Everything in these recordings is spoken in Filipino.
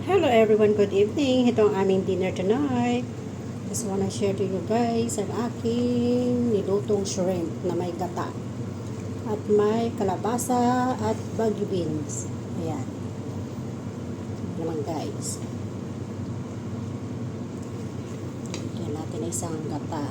Hello everyone, good evening. Ito ang aming dinner tonight. Just wanna share to you guys ang aking nilutong shrimp na may gata. At may kalabasa at baggy beans. Ayan. Naman guys. Lagyan natin na isang gata.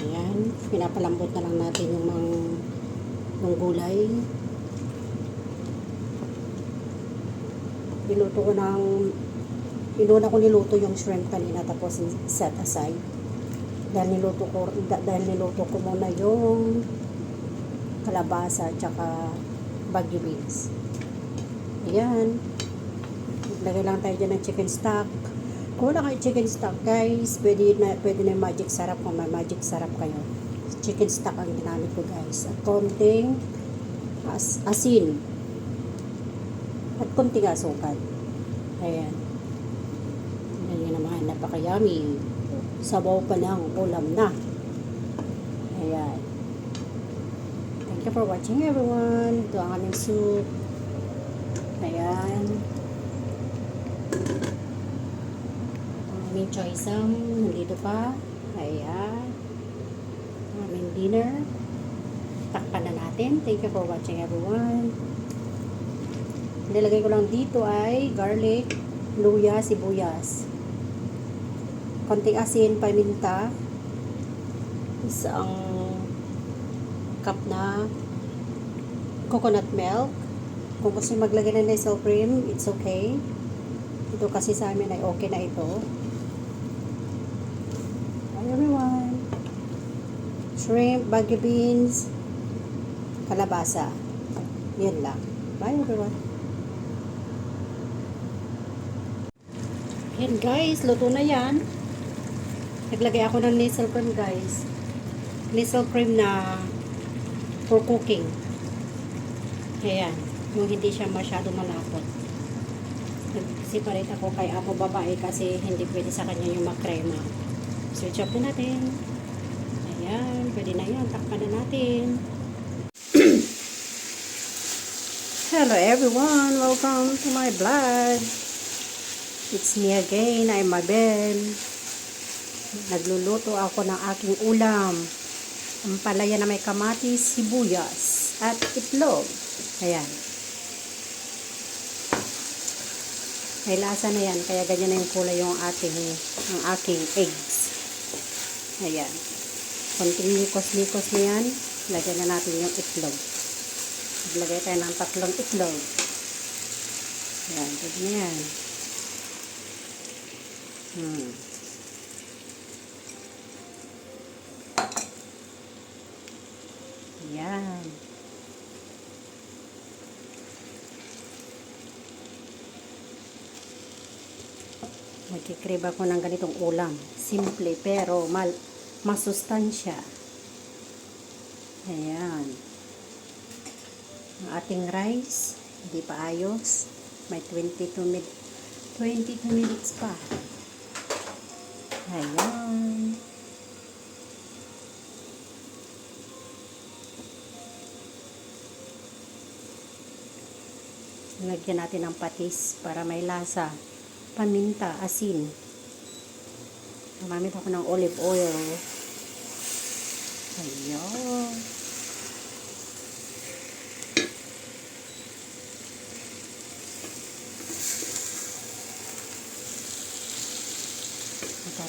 Ayan. Pinapalambot na lang natin yung gulay. Inuna ko niluto yung shrimp kanina tapos set aside. Dahil niluto ko muna yung kalabasa at saka baggy beans. Ayan. Lagay lang tayo dyan ng chicken stock. Kung wala kayo chicken stock guys, pwede na yung magic sarap kung may magic sarap kayo. Chicken stock ang ginamit ko guys. At konting asin. At konting asukal. Ayan. Ayan naman, napaka-yummy. Sabaw pa lang, ulam na. Ayan. Thank you for watching everyone. Ito ang aming soup. Ayan. Ang aming choysam, nandito pa. Ayan. Ang aming dinner. Takpan na natin. Thank you for watching everyone. Nilagay ko lang dito ay garlic, luya, sibuyas. Konting asin, paminta. Isang cup na coconut milk. Kung gusto maglagay ng nasal cream, it's okay. Ito kasi sa amin ay okay na ito. Hi everyone. Shrimp, baggy beans, kalabasa. Yan lang. Bye everyone. Yan guys, luto na yan. Naglagay ako ng nasal cream guys. Nasal cream na for cooking. Ayan, yung hindi siya masyado malapot. Nag-separate ako kay ako babae kasi hindi pwede sa kanya yung makrema. Switch off na natin. Ayan, pwede na yan. Takpan na natin. Hello everyone, welcome to my vlog. It's me again, I'm Mabel. Nagluluto ako ng aking ulam. Ang palaya na may kamatis, sibuyas, at itlog. Ayan. May lasa na yan, kaya ganyan na yung kulay yung aking eggs. Ayan. Konting nikos-nikos na yan. Lagyan na natin yung itlog. Maglagay tayo ng 3 itlog. Ayan, pwede na yan. Yan. Magkikrib ako ng ganitong ulam. Simple pero masustansya. Ayan. Ang ating rice, hindi pa ayos. May 22 minutes pa. Ayan. Lagyan natin ng patis para may lasa. Paminta, asin. Gumamit ako ng olive oil. Ayan.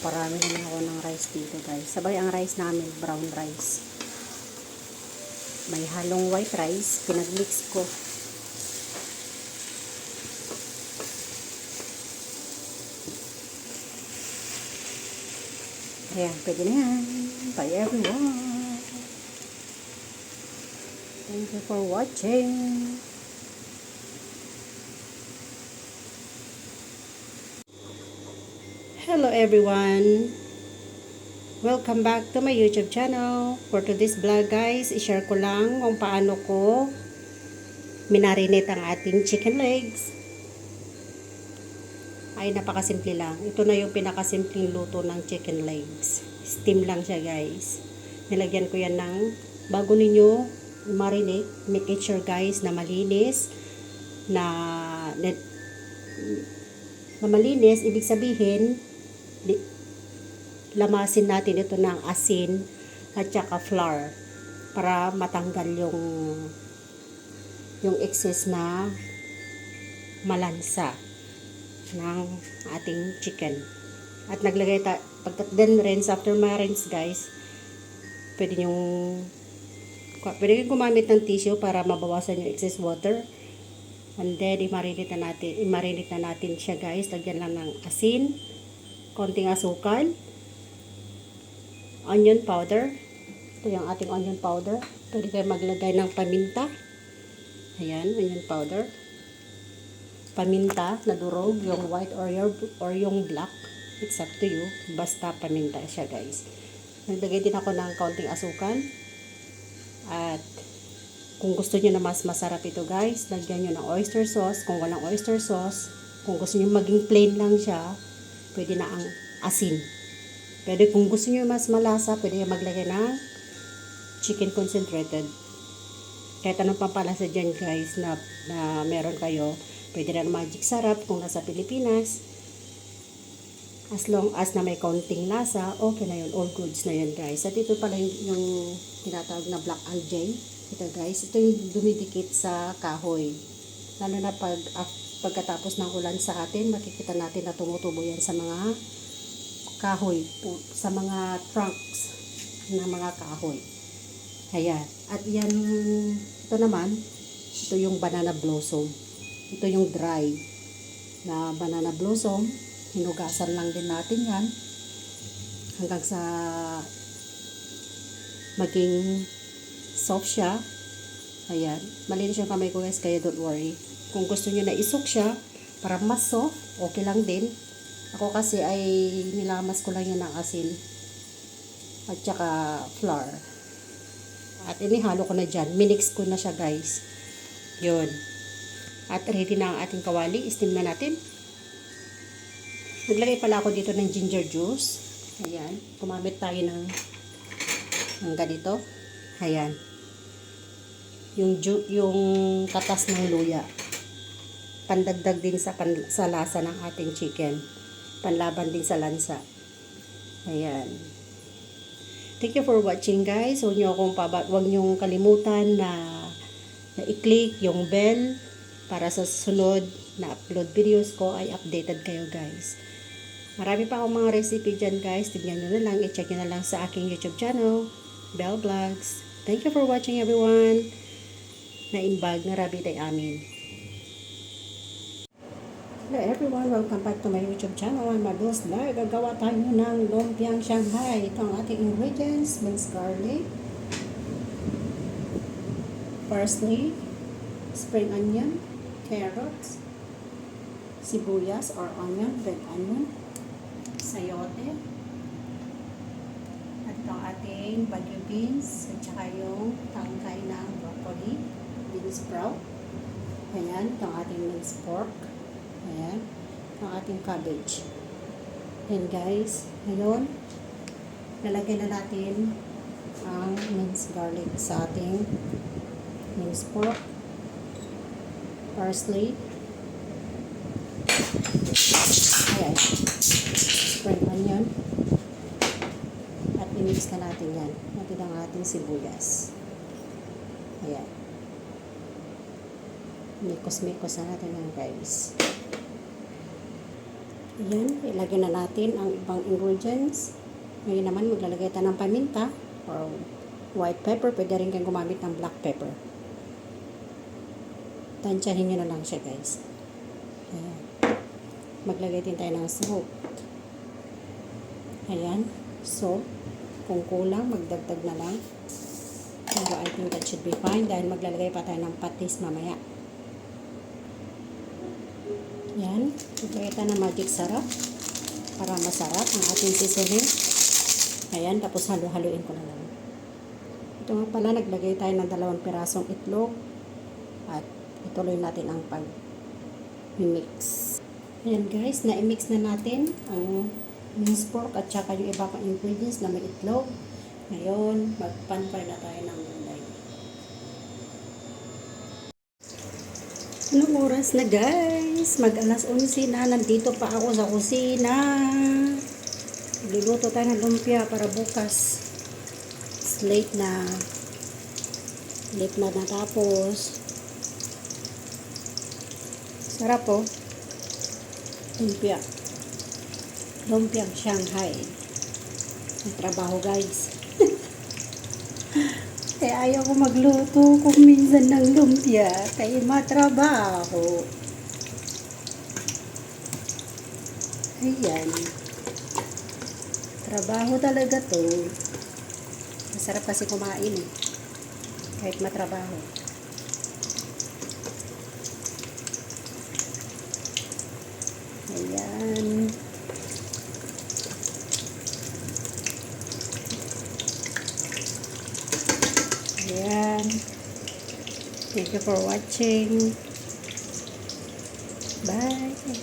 Parami naman ako ng rice dito guys. Sabay ang rice namin, brown rice. May halong white rice, pinagmix ko. Ayan, pwede na yan. Bye everyone. Thank you for watching. Hello everyone, welcome back to my YouTube channel. For today's vlog guys, i-share ko lang kung paano ko minarinate ang ating chicken legs. Ay napakasimple lang. Ito na yung pinakasimpleng luto ng chicken legs. Steam lang siya guys. Nilagyan ko yan ng, bago ninyo marinate. Make it sure guys na malinis, na, na, na malinis, ibig sabihin, lamasin natin ito ng asin at saka flour para matanggal yung excess na malansa ng ating chicken. At naglagay then rinse, after ma-rinse guys, pwede kayong gumamit ng tissue para mabawasan yung excess water. And then i-marinate na natin siya guys. Lagyan lang ng asin, konting asukal, onion powder. Ito yung ating onion powder. Pwede kayo maglagay ng paminta. Ayan, onion powder. Paminta na durog, yung white or yung black. It's up to you. Basta paminta siya guys. Naglagay din ako ng kaunting asukal. At kung gusto niyo na mas masarap ito guys, lagyan niyo ng oyster sauce. Kung walang oyster sauce, kung gusto niyo maging plain lang siya, pwede na ang asin. Pwede kung gusto niyo mas malasa, pwede maglagay ng chicken concentrated. Kahit anong pampalasa dyan guys na meron kayo, pwede na magic sarap kung nasa Pilipinas. As long as na may kaunting lasa, okay na yun. All goods na yun guys. At ito pala yung tinatawag na black algae. Ito guys, ito yung dumidikit sa kahoy. Lalo na pagkatapos ng ulan sa atin, makikita natin na tumutubo yan sa mga kahoy, sa mga trunks ng mga kahoy. Ayan. At yan, ito naman, ito yung banana blossom. Ito yung dry na banana blossom. Hinugasan lang din natin yan hanggang sa maging soft siya. Ayan. Malinis yung kamay ko guys, kaya don't worry. Kung gusto nyo na isok siya para mas soft, okay lang din. Ako kasi ay nilamas ko lang yan ng asin at saka flour. At inihalo ko na dyan. Minix ko na siya guys. Yun. At ready na ang ating kawali. Steam na natin. Naglagay pala ako dito ng ginger juice. Ayan. Gumamit tayo ng ganito. Ayan. Yung katas ng luya. Pandagdag din sa lasa ng ating chicken. Panlaban din sa lansa. Ayan. Thank you for watching guys. Huwag nyo kalimutan na i-click yung bell para sa susunod na upload videos ko ay updated kayo guys. Marami pa akong mga recipe dyan guys. Tignan nyo na lang. I-check nyo na lang sa aking YouTube channel, Bell Vlogs. Thank you for watching everyone. Naimbag na rabi tay amin. Hello everyone. Welcome back to my YouTube channel. I'm Marvelous Vlog. Gagawa tayo ng lumpiang Shanghai. Ito ang ating ingredients. Minced garlic, parsley, spring onion, carrots, sibuyas or onion, red onion, sayote, at itong ating bagu beans, at saka yung tangkay ng broccoli, bean sprout. Ayan, itong ating minced pork. Ayan, itong ating cabbage. Ayan guys, ngayon, lalagay na natin ang minced garlic sa ating minced pork, parsley, ayan, spring onion, at i-mix na natin yan. Natin ang ating sibuyas. Ayan. Mikos-mikos na natin yan guys. Ayan, ilagay na natin ang ibang ingredients. Ngayon naman maglalagay tayo ng paminta or white pepper. Pwede rin kayong gumamit ng black pepper. Tansyahin nyo na lang siya guys. Ayan. Maglagay din tayo ng salt. Ayan, salt. Kung kulang, magdagdag na lang. Pero I think that should be fine dahil maglalagay pa tayo ng patis mamaya. Ayan, maglagay tayo ng magic sarap para masarap ang ating seasoning. Ayan, tapos halo-haluin ko na lang. Ito nga pala, naglagay tayo ng 2 pirasong itlog at ituloy natin ang pag-mix. Ayan guys, na-mix na natin ang minced pork at saka yung iba pang ingredients na may itlog. Ngayon, mag-pan fry na tayo ng gulay. Anong oras na guys? Mag alas 11 na. Nandito pa ako sa kusina. Luluto tayo ng lumpia para bukas. It's late na. Late na natapos. Sarap po. Lumpia. Lumpiang Shanghai. May trabaho guys. Kaya ayaw ko magluto kung minsan ng lumpia. Kaya matrabaho. Ayan. Trabaho talaga to. Masarap kasi kumain eh. Kahit matrabaho. Ayan. Ayan. Thank you for watching. Bye.